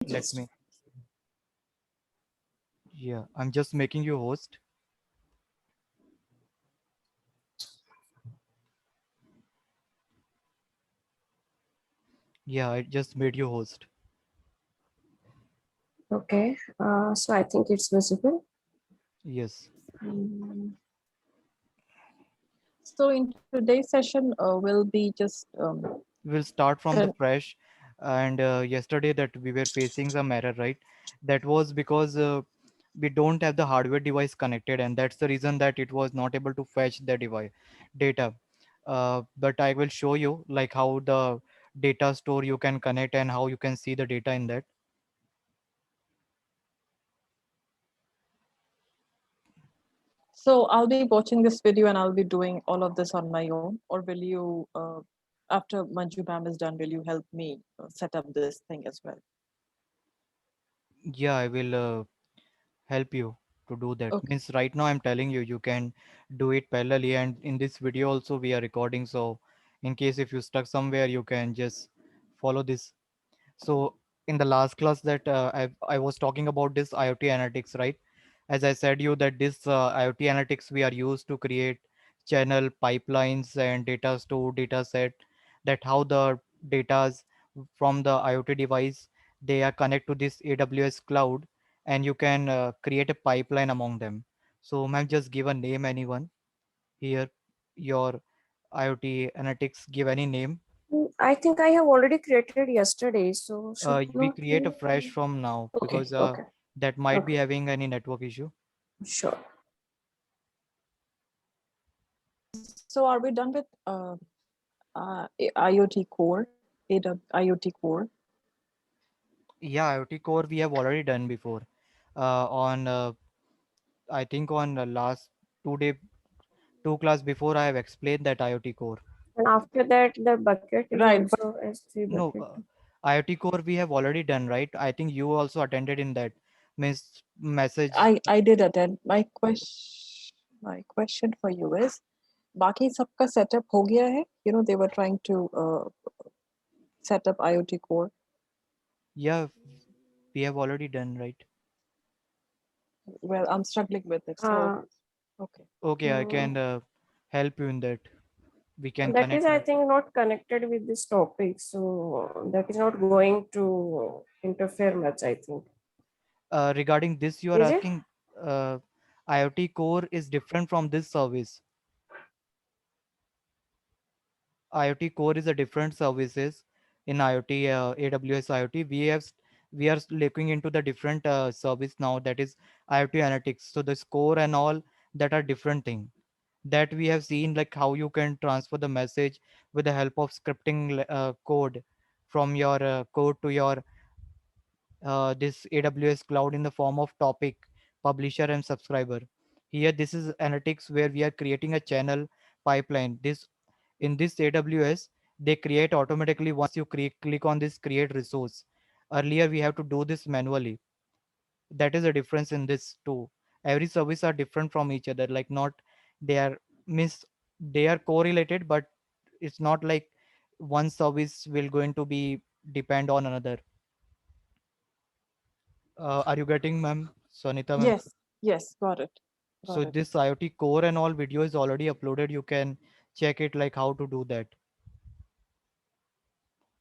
Let me. Yeah, I'm just making you host. Yeah, I just made you host. Okay, so I think it's visible. Yes. Mm, So in today's session, we'll be just We'll start from the con- fresh. And yesterday that we were facing some error, right? That was because we don't have the hardware device connected, and that's the reason that it was not able to fetch the device data. But I will show you like how the data store you can connect and how you can see the data in that. so I'll be watching this video and I'll be doing all of this on my own, or will you, after Manju ma'am is done, will you help me set up this thing as well? Yeah, I will help you to do that. Okay. Means right now I'm telling you you can do it parallelly, and in this video also we are recording, so in case if you stuck somewhere you can just follow this. So in the last class that I was talking about this IoT analytics, right? As I said you that this IoT analytics we are used to create channel pipelines and data store data set, that how the datas from the IoT device they are connect to this AWS cloud, and you can create a pipeline among them. So ma'am, just give a name anyone here, your IoT analytics, give any name. I think I have already created yesterday, so should We not create a be. fresh from now Okay, because okay, that might be okay, having any network issue. sure. So are we done with IoT core, IoT core? Yeah, IoT core we have already done before. On I think on last 2 day 2 class before I have explained that IoT core. And after that, the bucket is Right, but also S3 No, bucket. IoT core we have already done, right? I think you also attended in that. Means message. I did attend. My question for you is, बाकी सबका setup हो गया है? You know, they were trying to set up IoT core. Yeah, we have already done, right? Well, I'm struggling with it. So, Uh, okay. Okay, I mm, can help you in that. We can that is, connect I you. think, not connected with this topic, so that is not going to interfere much, I think. Regarding this, you are Is it? asking, uh, IoT core is different from this service. IoT core is a different services in IoT, AWS IoT. We are looking into the different service now, that is IoT analytics. So the score and all that are different thing that we have seen, like how you can transfer the message with the help of scripting code from your code to your this AWS cloud in the form of topic, publisher, and subscriber. Here, this is analytics where we are creating a channel pipeline. This in this AWS, they create automatically once you click on this create resource. Earlier, we have to do this manually. That is a difference in this too. Every service are different from each other. Like not they are miss they are correlated, but it's not like one service will going to be depend on another. Are you getting, ma'am? Sonita, ma'am? Yes, yes, got it. So Got it. this IoT core and all video is already uploaded. You can check it like how to do that.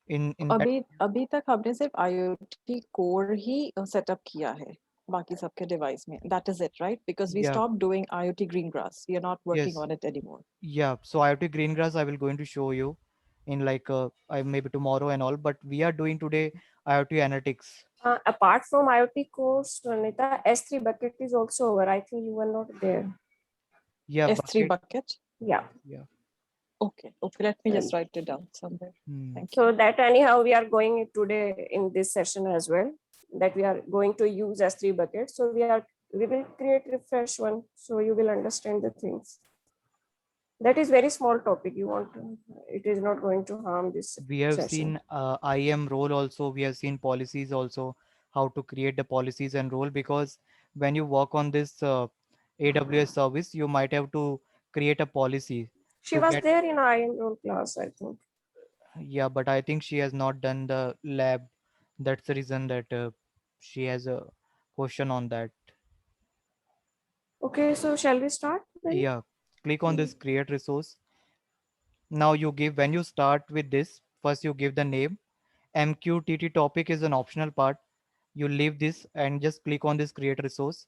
In that, अभी अभी तक हमने सिर्फ IoT core ही setup किया है बाकी सबके device में. That is it, right? Because we yeah, stopped doing IoT Greengrass. We are not working yes, on it anymore. yeah. So IoT Greengrass I will going to show you in like I maybe tomorrow and all. But we are doing today IoT analytics. Apart from IoT course, Nita, S3 bucket is also over. I think you were not there. Yeah, S3 bucket. bucket. Yeah. Yeah. Okay, okay. Let me just And write it down somewhere. Hmm. Thank you. so that anyhow, we are going today in this session as well, that we are going to use S3 bucket. So we will create refresh one. So you will understand the things. That is very small topic. You want to, it is not going to harm this We have session. seen IM role also. We have seen policies also, how to create the policies and role, because when you work on this AWS service, you might have to create a policy She to was get. there in IM role class, I think. Yeah, but I think she has not done the lab That's the reason that she has a question on that. Okay, so shall we start then? Yeah, click on this create resource. Now you give, when you start with this, first you give the name. MQTT topic is an optional part. You leave this and just click on this create resource.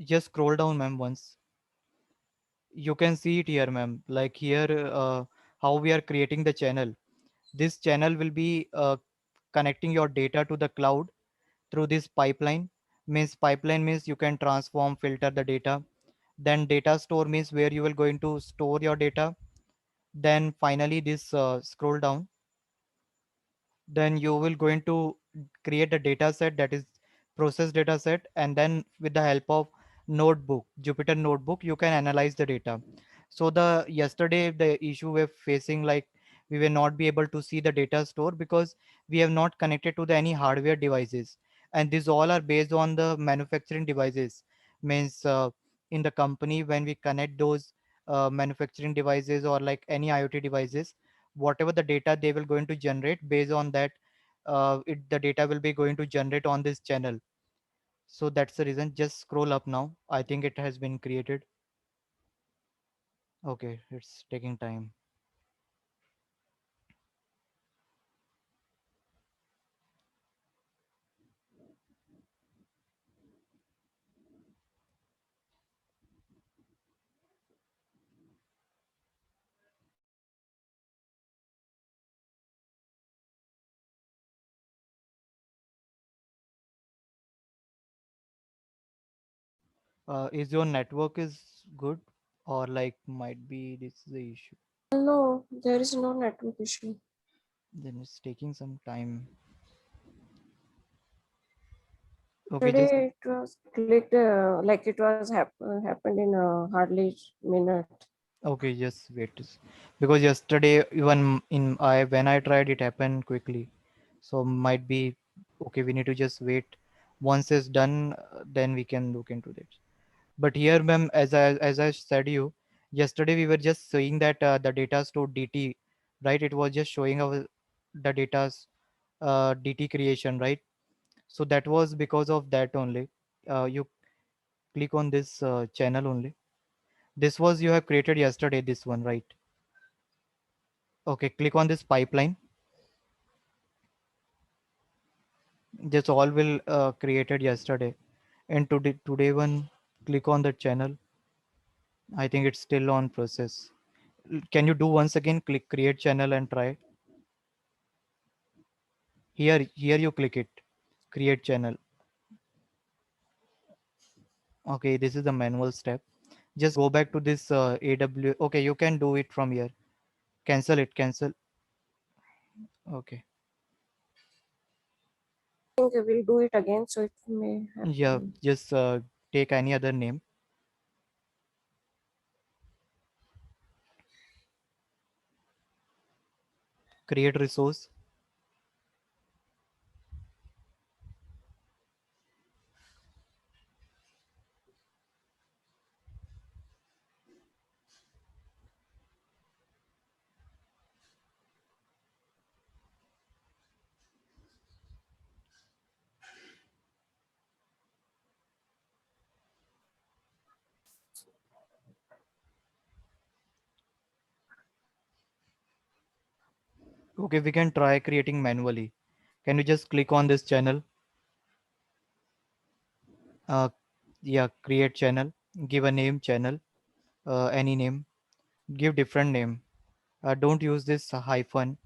Just scroll down, ma'am, once. You can see it here, ma'am. Like here, how we are creating the channel. This channel will be connecting your data to the cloud through this pipeline. Means pipeline means you can transform, filter the data. Then data store means where you will going to store your data. Then finally this scroll down, then you will going to create a data set, that is process data set, and then with the help of notebook, Jupyter notebook, you can analyze the data. So the yesterday the issue we're facing, like we will not be able to see the data store because we have not connected to the any hardware devices, and these all are based on the manufacturing devices. Means in the company, when we connect those manufacturing devices or like any IoT devices, whatever the data they will going to generate, based on that the data will be going to generate on this channel. So that's the reason. Just scroll up now. I think it has been created. Okay, it's taking time. Is your network is good, or like might be this is the issue? No, there is no network issue. Then it's taking some time. Okay, just Yesterday it was clicked like it was happened in hardly minute. okay, just wait. Because yesterday even in I when I tried, it happened quickly. So might be okay. We need to just wait. Once it's done, then we can look into it. But here, ma'am, as I said you, yesterday we were just saying that the data stored DT, right? It was just showing our the data's DT creation, right? So that was because of that only. You click on this channel only. This was you have created yesterday. This one, right? Okay, click on this pipeline. This all will created yesterday. And today one, click on the channel. I think it's still on process. Can you do once again? Click create channel and try. Here you click it, create channel. Okay, this is the manual step. Just go back to this AW. Okay, you can do it from here. Cancel it, cancel. Okay. I think we'll do it again, so it may Yeah, happen. just take any other name. Create resource. Okay, we can try creating manually. Can you just click on this channel? Uh, yeah, create channel. Give a name channel. Any name. Give different name. Don't use this hyphen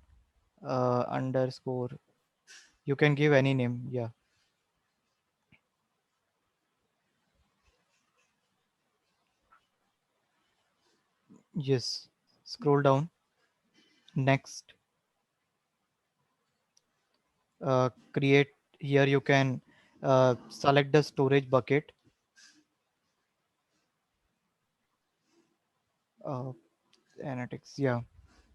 underscore. You can give any name. Yeah. Yes. Scroll down. Next. Create. Here you can select the storage bucket. Uh, Analytics. Yeah.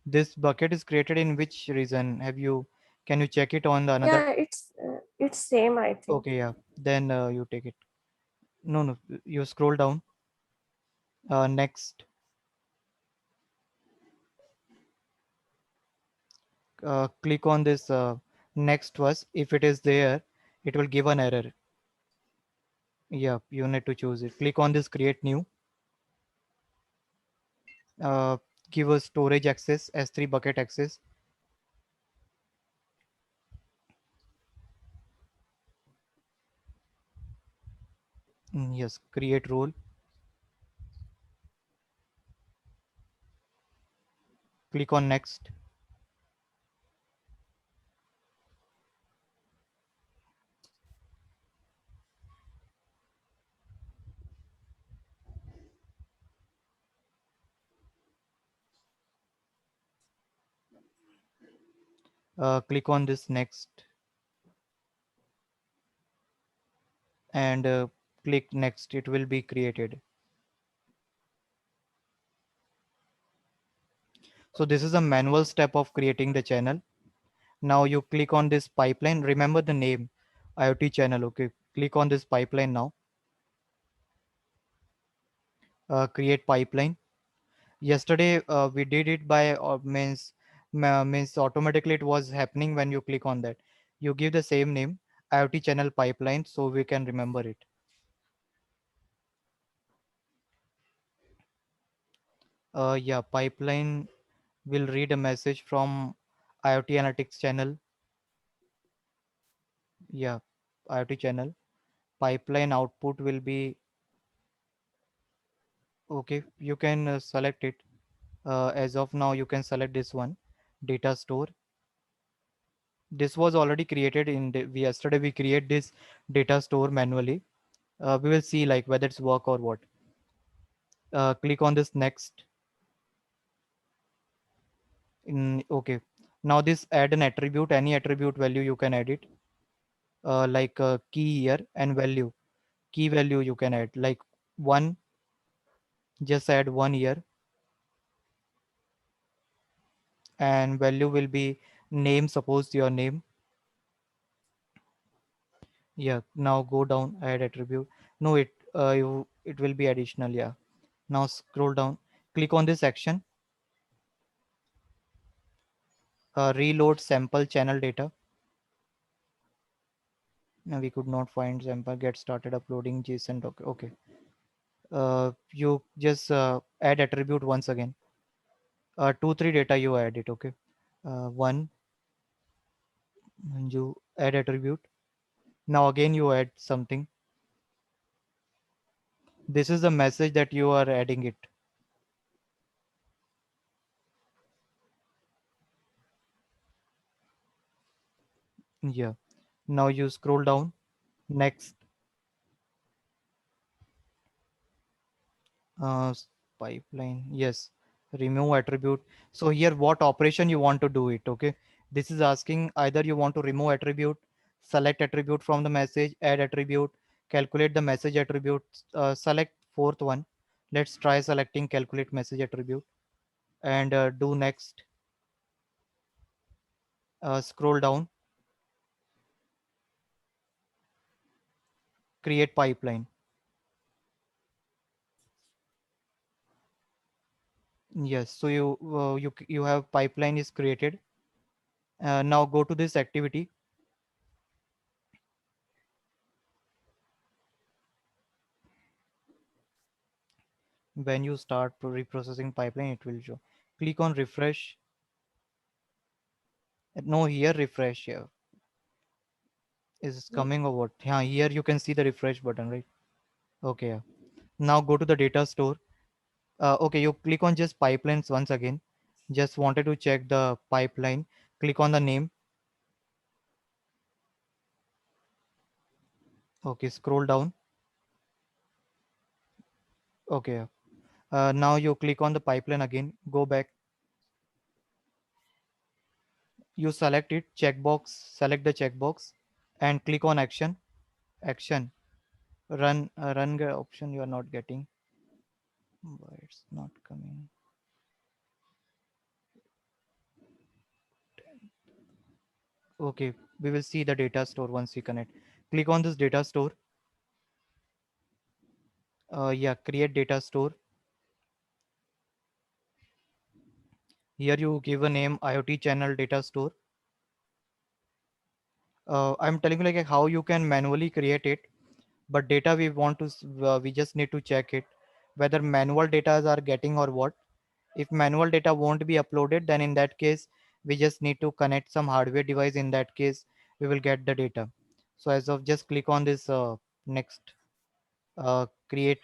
This bucket is created in which region? Have you? Can you check it on the another? Yeah, it's same, I think. Okay. Yeah. Then you take it. No, no, you scroll down. Next, click on this next was. If it is there, it will give an error. Yeah, you need to choose it. Click on this create new. Uh, Give us storage access, S3 bucket access. Yes, create role. Click on next. Click on this next and click next. It will be created. So this is a manual step of creating the channel. Now you click on this pipeline. Remember the name, IoT channel. Okay, click on this pipeline now. Create pipeline. Yesterday we did it by means automatically it was happening when you click on that. You give the same name, IoT channel pipeline, so we can remember it. Yeah, pipeline will read a message from IoT analytics channel. Yeah, IoT channel pipeline output will be okay. You can select it. As of now you can select this one, data store. This was already created in yesterday we create this data store manually. We will see like whether it's work or what. Click on this next. Okay, now this add an attribute, any attribute value you can add it. Like key here and value, key value you can add like one. Just add one here, and value will be name, suppose your name. Yeah, now go down, add attribute. No, it will be additional. Yeah, now scroll down, click on this action. Reload sample channel data. Now we could not find sample, get started uploading JSON doc. Okay, you just add attribute once again. 2 3 data you add it. Okay, one, and you add attribute. Now again you add something. This is the message that you are adding it. Yeah, now you scroll down. Next, uh, pipeline. Yes, remove attribute. So here what operation you want to do it. Okay, this is asking either you want to remove attribute, select attribute from the message, add attribute, calculate the message attribute. Select fourth one. Let's try selecting calculate message attribute and do next. Scroll down, create pipeline. Yes, so you have pipeline is created. Now go to this activity. When you start reprocessing pipeline, it will show. Click on refresh. No, here refresh. Yeah, is coming or what? Yeah, here you can see the refresh button, right? Okay. Yeah. Now go to the data store. Okay, you click on just pipelines once again. Just wanted to check the pipeline. Click on the name. Okay, scroll down. Okay. Yeah. Now you click on the pipeline again. Go back. You select it. Checkbox. Select the checkbox and click on action. Action. Run option you are not getting. Why it's not coming? Okay, we will see the data store once we connect. Click on this data store. Yeah, create data store. Here you give a name IoT channel data store. I'm telling you like how you can manually create it, but data we want to we just need to check it whether manual data are getting or what. If manual data won't be uploaded, then in that case we just need to connect some hardware device. In that case we will get the data. So as of just click on this next, create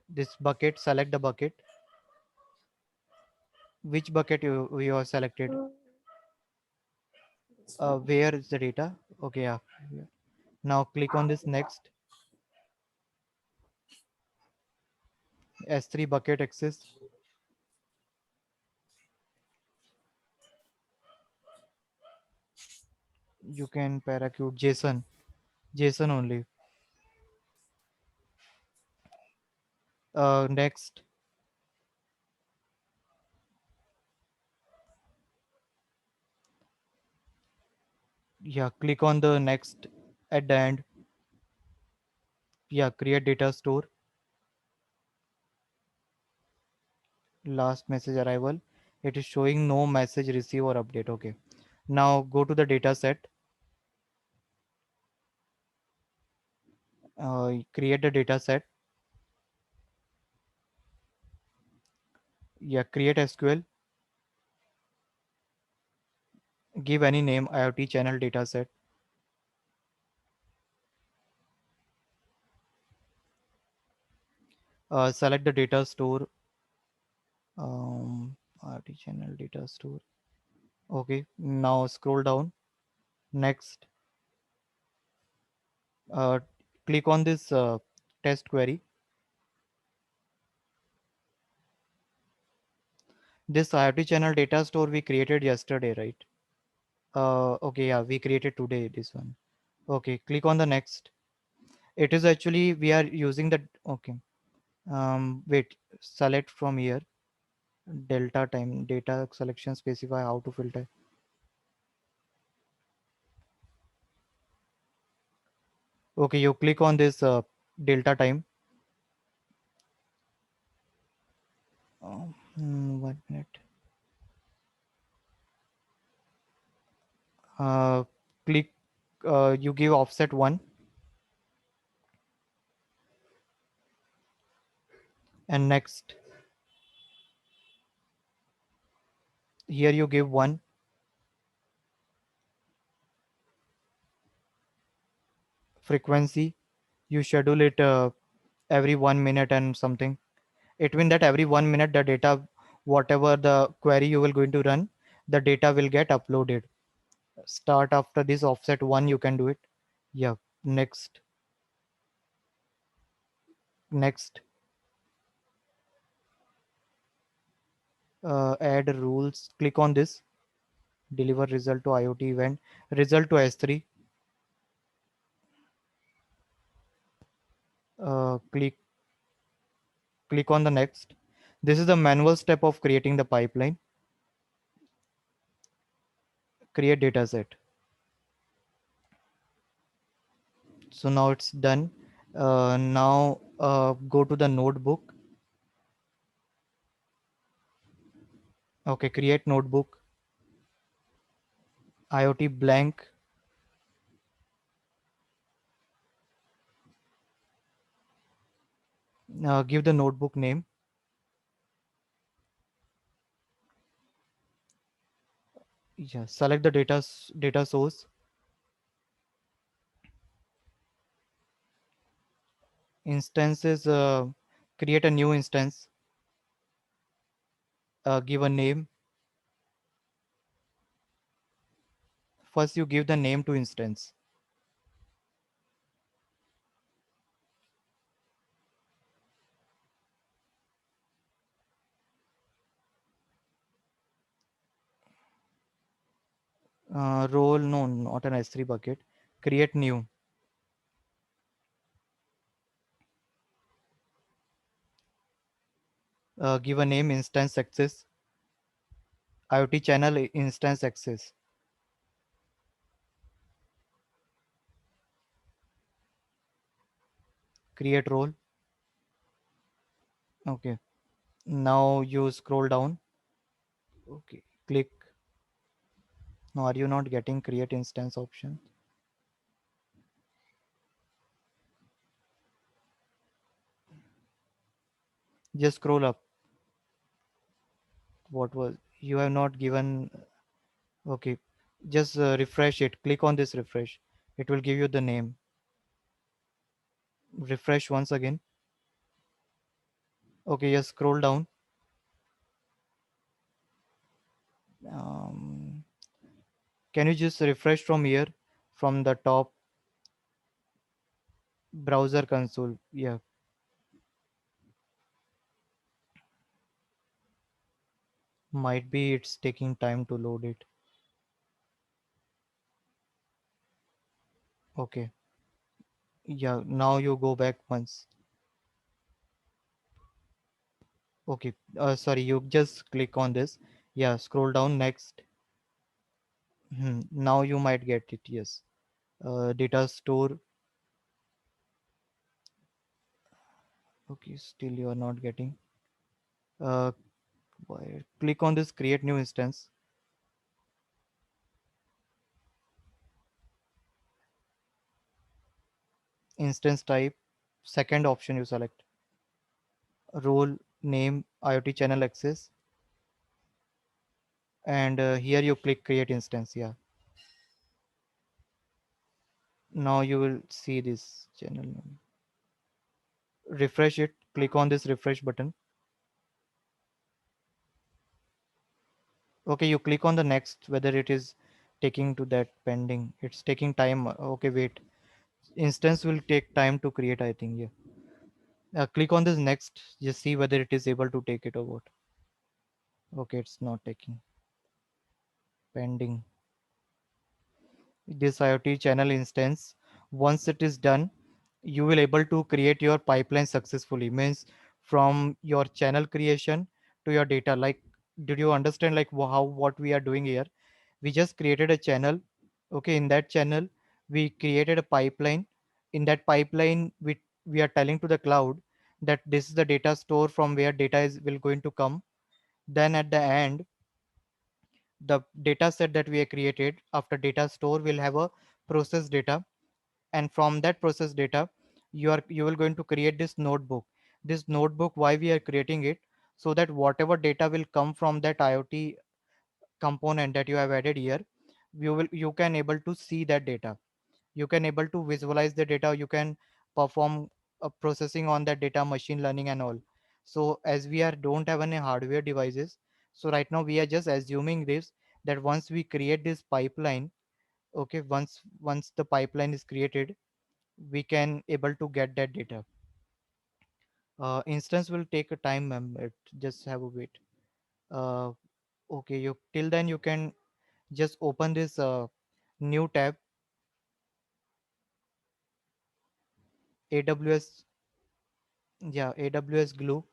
this bucket, select the bucket. Which bucket you have selected? Mm, this one. Where is the data? Okay, yeah, yeah. Now click on this next, S3 bucket access. You can paracute JSON only. Next, yeah, click on the next at the end. Yeah, create data store. Last message arrival. It is showing no message receive or update. Okay, now go to the data set. Create the data set. Yeah, create SQL. Give any name, IoT channel data set. Select the data store. IoT channel data store. Okay, now scroll down. Next, uh, click on this test query. This IoT channel data store we created yesterday, right? Okay, yeah, we created today this one. Okay, click on the next. It is actually we are using the, okay. Wait, select from here. Delta time data selection, specify how to filter. Okay, you click on this delta time. 1 minute. Uh, Click. You give offset 1, and next. Here you give 1. Frequency, you schedule it every 1 minute and something. It means that every 1 minute the data, whatever the query you will going to run, the data will get uploaded. Start after this offset 1, you can do it. Yeah, next. Next, add rules. Click on this, deliver result to IoT event, result to S3. Click on the next. This is the manual step of creating the pipeline. Create data set. So now it's done. Now go to the notebook. Okay, create notebook. IoT blank. Give the notebook name. Yeah, select the data source. Instances. Create a new instance. Give a name. First, you give the name to instance. Role, no, not an S3 bucket. Create new. Give a name, instance access. IoT channel instance access. Create role. Okay. Now you scroll down. Okay. Click. Now are you not getting create instance option? Just scroll up. What was you have not given? Okay. Just refresh it. Click on this refresh. It will give you the name. Refresh once again. Okay. Just scroll down. Um, can you just refresh from here, from the top browser console? Yeah. Might be it's taking time to load it. Okay. Yeah. Now you go back once. Okay. Sorry. You just click on this. Yeah. Scroll down next. Now you might get it. Yes. Data store. Okay. Still you are not getting. Uh, click on this create new instance. Instance type. Second option you select. Role name IoT channel access. And here you click create instance. Yeah. Now you will see this channel name. Refresh it. Click on this refresh button. Okay, you click on the next, whether it is taking to that pending. It's taking time. Okay, wait. Instance will take time to create, I think. Yeah. Click on this next. Just see whether it is able to take it or what. Okay, it's not taking. Pending. This IoT channel instance. Once it is done, you will able to create your pipeline successfully. Means from your channel creation to your data. Like, did you understand like how what we are doing here? We just created a channel. Okay, in that channel we created a pipeline. In that pipeline we are telling to the cloud that this is the data store from where data is will going to come. Then at the end, the data set that we have created after data store will have a process data, and from that process data you will going to create this notebook. This notebook, why we are creating it? So that whatever data will come from that IoT component that you have added here, you can able to see that data. You can able to visualize the data. You can perform processing on that data, machine learning and all. So as we are don't have any hardware devices, so right now we are just assuming this, that once we create this pipeline, okay, once the pipeline is created, we can able to get that data. Instance will take a time, ma'am. It just have a wait. uh, okay, you till then you can just open this new tab, AWS. Yeah, AWS Glue.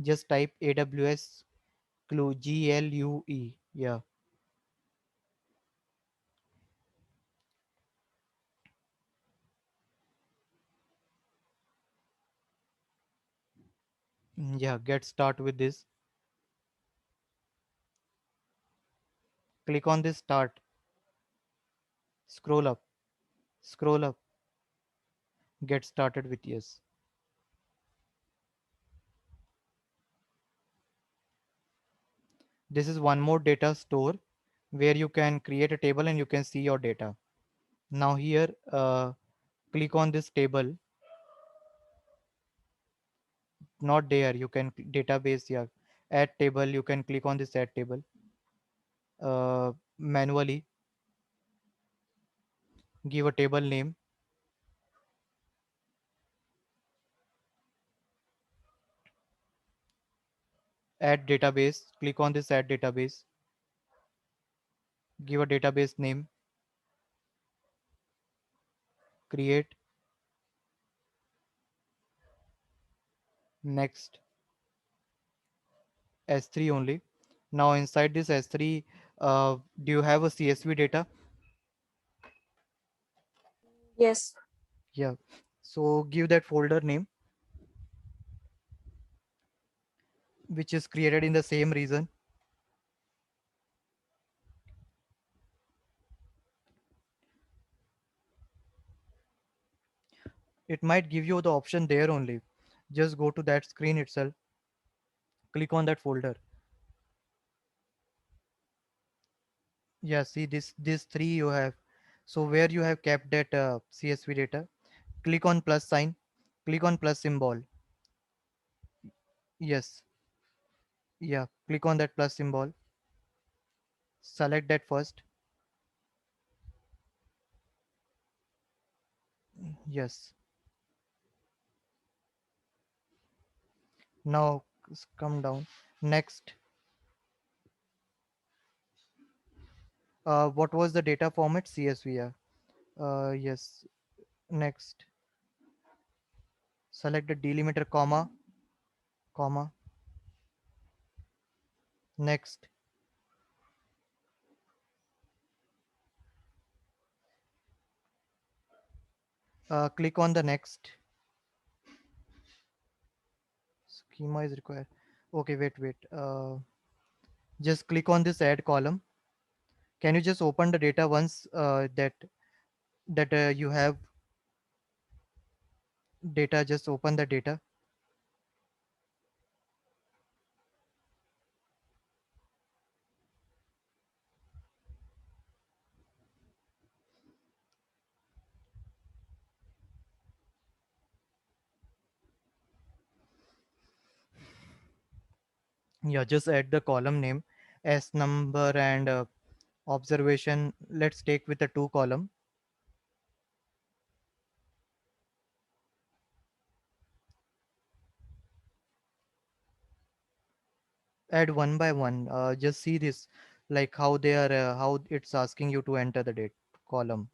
Just type AWS Glue, GLUE. Yeah. Yeah, get start with this. Click on this start. Scroll up. Scroll up. Get started with yes. This is one more data store where you can create a table and you can see your data. Now here, click on this table. Not there. You can database. Yeah. Add table. You can click on this add table. Manually give a table name. Add database. Click on this add database. Give a database name. Create. Next. S3 only. Now inside this S3, do you have a CSV data? Yes. Yeah. So give that folder name. which is created in the same region. It might give you the option there only. Just go to that screen itself, click on that folder. Yeah, see this three you have. So where you have kept that CSV data, click on plus sign, click on plus symbol. Yes, yeah, click on that plus symbol, select that first. Yes, now come down. Next, what was the data format? CSV. Yeah. Yes. Next, select the delimiter comma, comma. Next, click on the next. Schema is required. Okay, wait. Just click on this add column. Can you just open the data once that you have data? Just open the data. Yeah, just add the column name, S number and observation. Let's take with the two column. Add one by one. Just see this, like how they are, how it's asking you to enter the date column.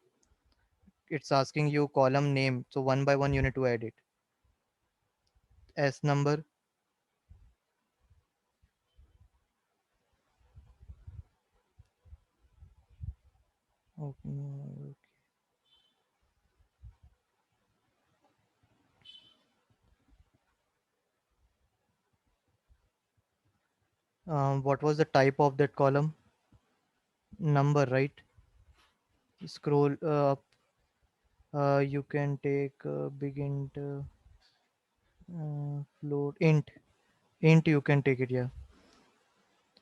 It's asking you column name. So one by one you need to add it. S number. Okay. What was the type of that column? Number, right? Scroll up. You can take big int, float, int. You can take it. Yeah.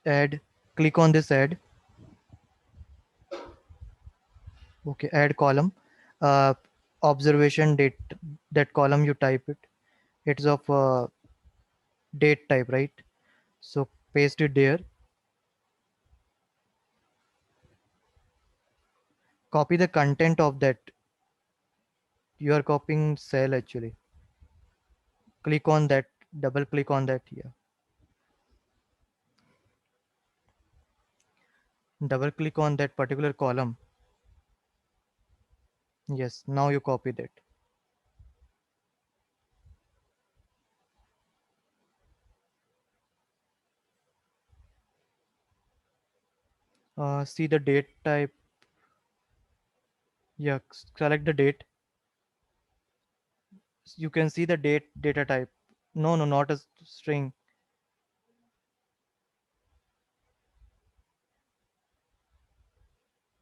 Add. Click on this add. Okay. Add column. Uh, Observation date. That column you type it. It's of date type, right? So paste it there. Copy the content of that. You are copying cell actually. Click on that. Double click on that. Yeah. Double click on that particular column. Yes. Now you copy that. See the date type. Yeah. Select the date. You can see the date data type. No, not a string.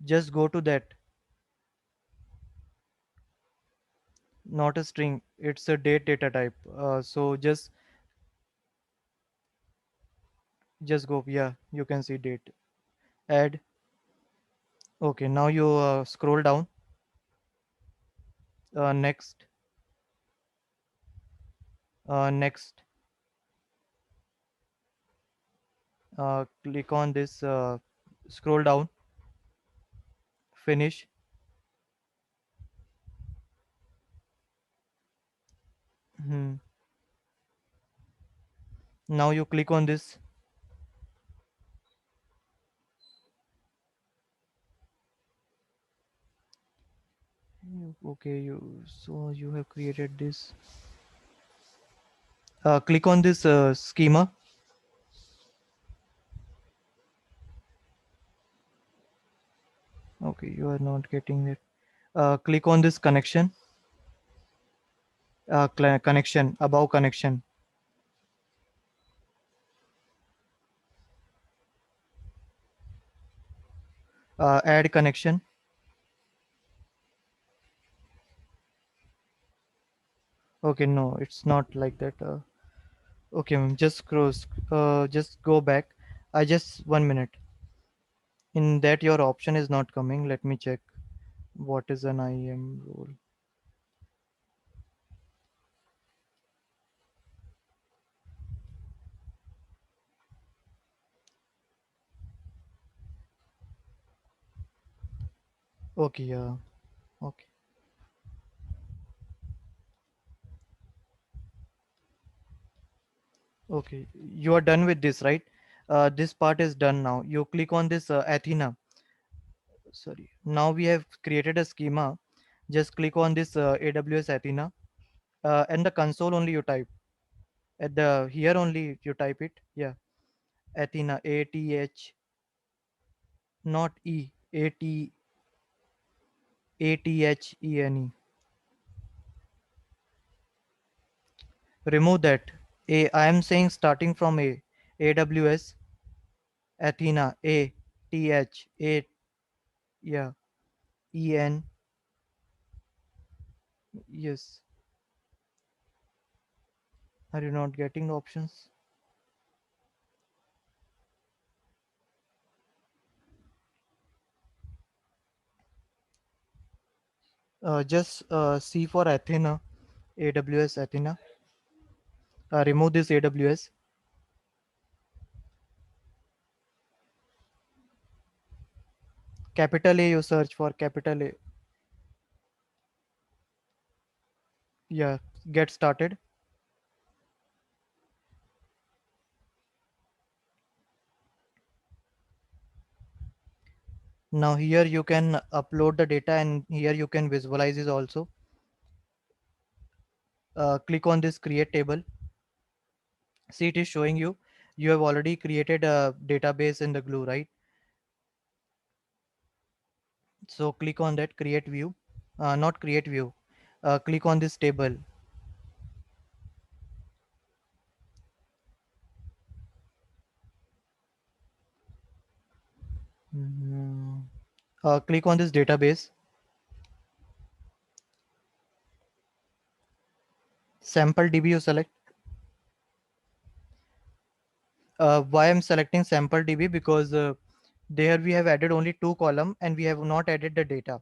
Just go to that. Not a string. It's a date data type. So just go. Yeah, you can see date. Add. Okay, now you scroll down. Next. Next. Click on this. Scroll down. Finish. Hmm. Now you click on this. Okay, you have created this. Click on this schema. Okay, you are not getting it. Click on this connection. Connection, above connection. Add connection. Okay, no, it's not like that. Okay, just cross. Just go back. I just 1 minute. In that your option is not coming. Let me check. What is an IAM role? Okay, yeah. Okay. Okay. You are done with this, right? This part is done now. You click on this Athena. Sorry. Now we have created a schema. Just click on this AWS Athena. And the console only you type. At the here only you type it. Yeah. Athena. ATH. Not E. ATHENE. Remove that. I am saying starting from AWS Athena. A. Yeah. EN. Yes. Are you not getting the options? Just C for Athena. AWS Athena. Remove this AWS. Capital A you search for capital A. Yeah. Get started. Now here you can upload the data and here you can visualize it also. Click on this create table. See, it is showing you have already created a database in the glue, right? So click on that create view. Not create view. Click on this table. Mhm. Click on this database. Sample DB you select. Why I'm selecting sample DB? Because there we have added only two column and we have not added the data.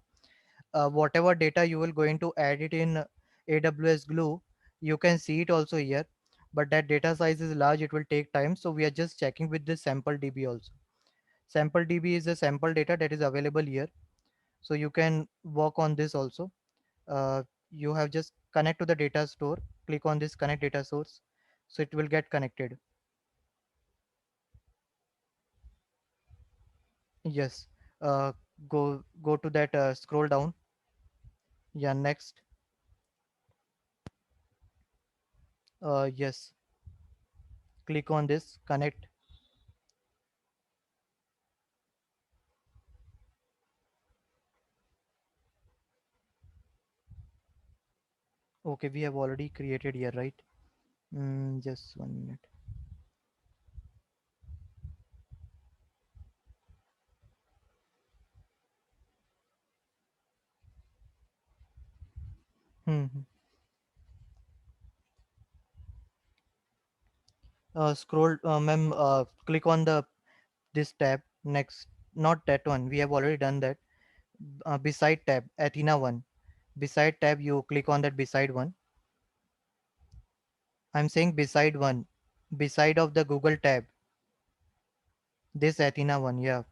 Whatever data you will going to add it in AWS Glue, you can see it also here, but that data size is large, it will take time, so we are just checking with this sample DB also. Sample DB is a sample data that is available here, so you can work on this also. You have just connect to the data store, click on this connect data source, so it will get connected. Yes. uh, go to that, scroll down. Yeah, next. Yes, click on this connect. Okay, we have already created here, right? Just 1 minute. Hmm. Scroll, ma'am. Click on the this tab next. Not that one. We have already done that. Beside tab, Athena one. Beside tab, you click on that beside one. I'm saying beside one. Beside of the Google tab. This Athena one. Yeah.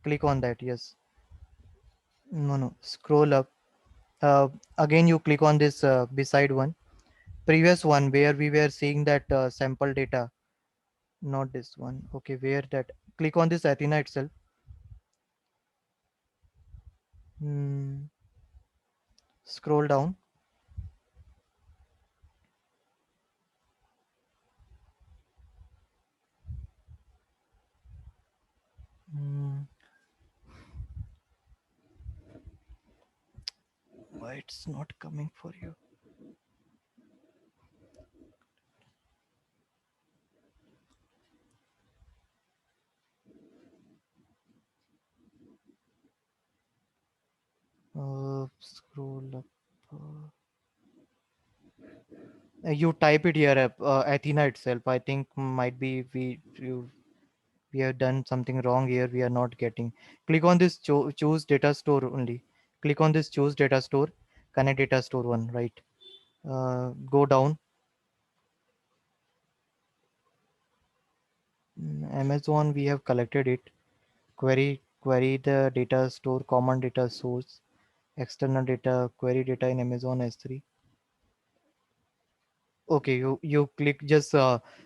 Click on that. Yes. No, no. Scroll up. Uh, Again, you click on this beside one. Previous one where we were seeing that sample data. Not this one. Okay, where that? Click on this Athena itself. Hmm. Scroll down. Hmm. Why it's not coming for you? Scroll up. You type it here, Athena itself. I think might be we have done something wrong here. We are not getting. Click on this choose data store only. Click on this choose data store, connect data store one, right? Go down. Amazon, we have collected it. Query the data store, common data source, external data, query data in Amazon S3. Okay, you click just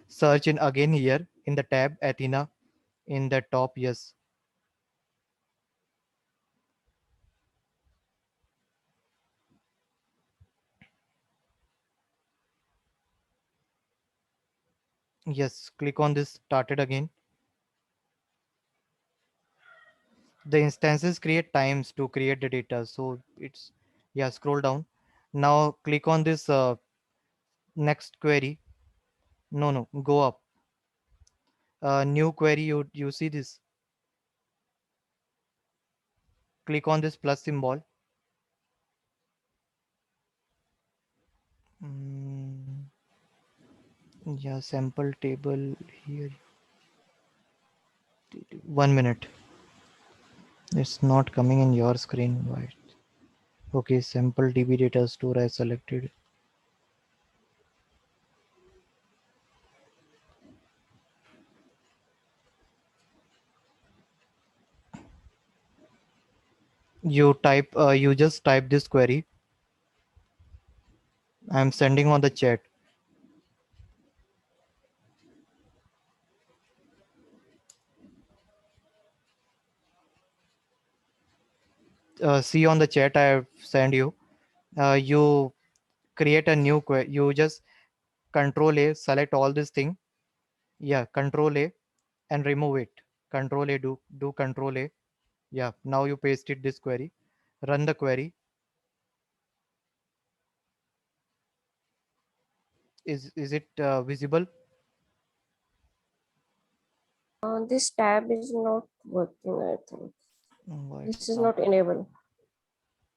search in again here in the tab Athena in the top. Yes, yes, click on this started again. The instances create times to create the data, so it's, yeah, scroll down. Now click on this next query. No, go up. New query, you see this. Click on this plus symbol. Mm, yeah, sample table here. 1 minute. It's not coming in your screen. Why? Okay, sample DB data store I selected. You just type this query. I'm sending on the chat. See on the chat I have sent you. You create a new query. You just control A, select all this thing. Yeah, control A and remove it. Control A, do control A. Yeah, now you pasted this query. Run the query. Is it visible? This tab is not working, I think. Why This it's is not? not enabled.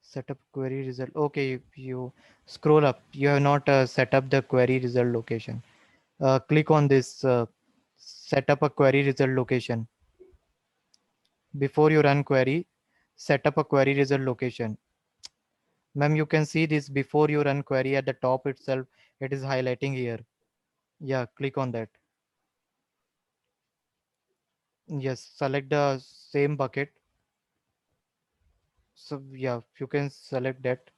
Set up query result. Okay, you scroll up. You have not set up the query result location. Click on this set up a query result location. Before you run query, set up a query result location. Ma'am, you can see this before you run query at the top itself. It is highlighting here. Yeah, click on that. Yes, select the same bucket. So yeah, you can select that.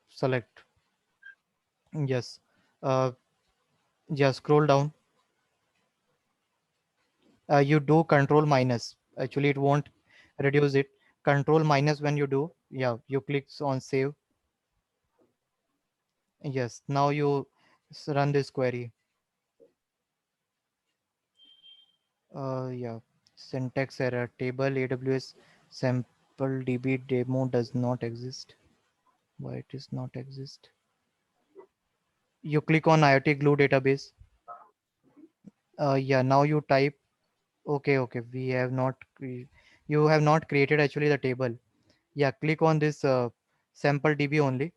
Select. Yes. Uh, yeah, scroll down. You do control minus. Actually, it won't reduce it. Control minus when you do. Yeah, you click on save. Yes, now you run this query. Yeah, syntax error. Table AWS sample DB demo does not exist. Why it is not exist? You click on IoT Glue database. Yeah, now you type. Okay. We have not. You have not created actually the table. Yeah, click on this sample DB only.